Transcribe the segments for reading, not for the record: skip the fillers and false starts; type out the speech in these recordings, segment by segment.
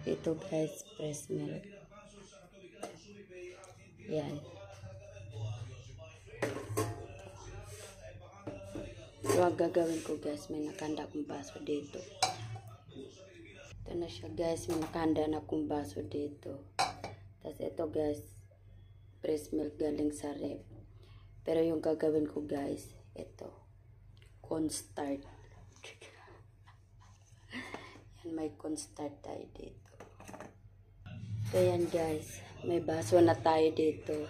Ito guys, fresh milk. Yan. So, ang gagawin ko guys, may nakanda akong baso dito. Ito na siya guys, may nakanda na akong baso dito. Tapos ito guys, fresh milk galing sa ref. Pero yung gagawin ko guys, ito, cornstarch. Yan, may cornstarch tayo dito. So yan guys, may baso na tayo dito.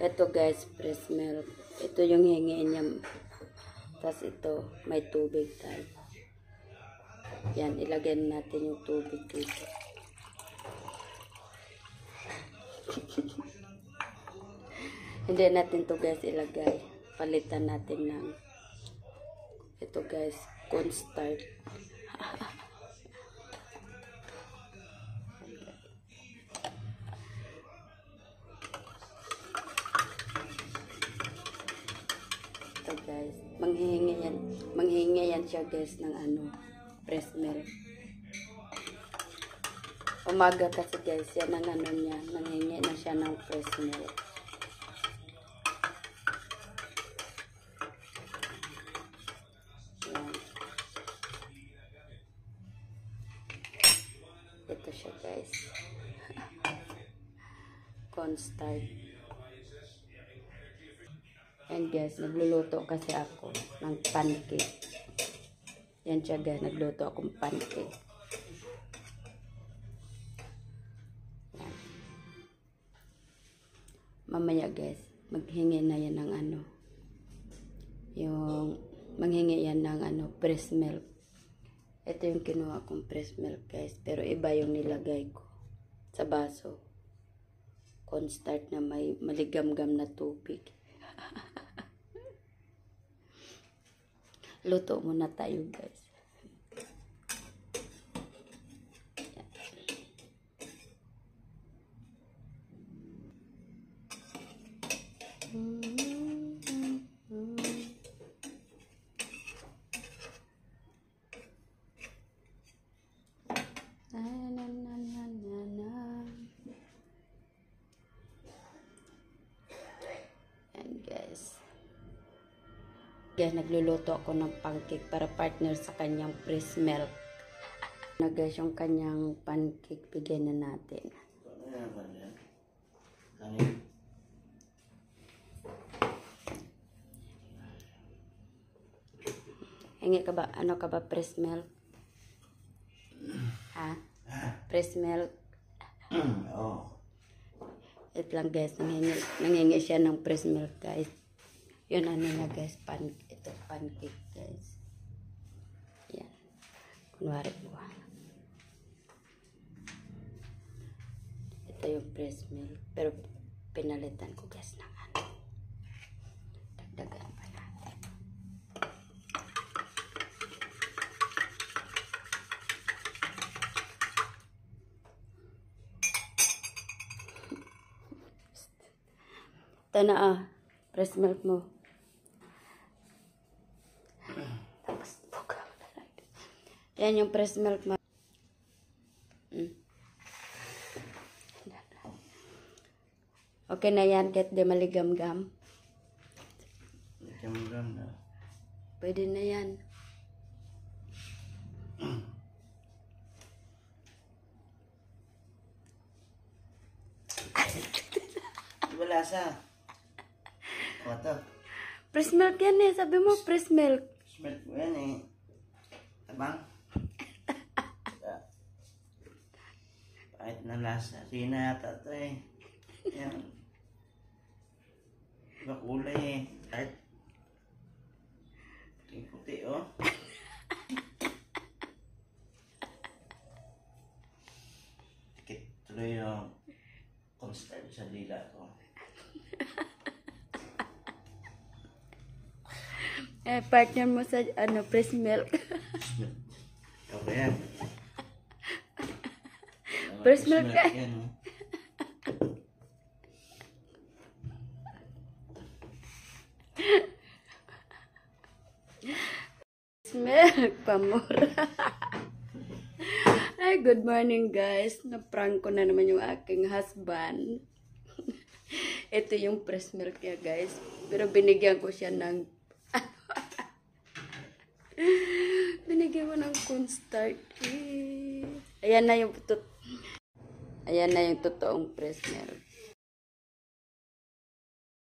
Ito guys, fresh milk. Ito yung hingiin niya. Tapos ito, may tubig tayo. Yan, ilagay natin yung tubig dito. Hindi natin to guys ilagay. Palitan natin ng ito guys, cornstarch. Ito guys, manghihingi yan siya guys ng ano, fresh milk. Umaga kasi guys, yan ang ano niya, nanghingi na siya ng fresh milk. Yan. Ito siya guys. Cornstarch. And guys, nagluluto kasi ako ng pancake. Yan siya guys, nagluto akong pancake. Yan. Mamaya guys, maghingi na yan ng ano. Manghingi yan ng ano, fresh milk. Ito yung kinuha kong fresh milk guys. Pero iba yung nilagay ko sa baso. Cornstarch na may maligamgam na tubig. Luto muna tayo guys. And guys. Guys, nagluluto ako ng pancake para partner sa kanyang fresh milk. Na guys, yung kanyang pancake, bigyan na natin. Hingi ka ba? Ano ka ba? Fresh milk? Ha? Fresh milk? Oo. Ito lang guys, nangingi siya ng fresh milk guys. Yun ano na guys, ito pancake guys. Yan. Kunwari po. Ito yung fresh milk. Pero pinalitan ko guys ng ano. Dagdagan pa natin. Ito na fresh milk mo. Yan yung fresh milk mo. Okay na yan, kahit di maligam-gam. Maligam-gam na. Pwede na yan. Wala sa. O ito. Fresh milk yan eh. Sabi mo, fresh milk. Fresh milk mo yan eh. Tabang. Kahit na lasa. Sige na yata ito eh. Yan. Iba kulay eh. Kahit puti oh. Tikit tuloy yung constant sa dila ko. Partner mo sa ano, fresh milk. Okay yan. Fresh milk ka. Yan, oh. Milk, pamura. Ay, good morning guys. Na-prank ko na naman yung aking husband. Ito yung fresh milk niya guys. Pero binigyan ko siya ng binigyan ko ng cornstarch. Ayan na yung totoong fresh milk.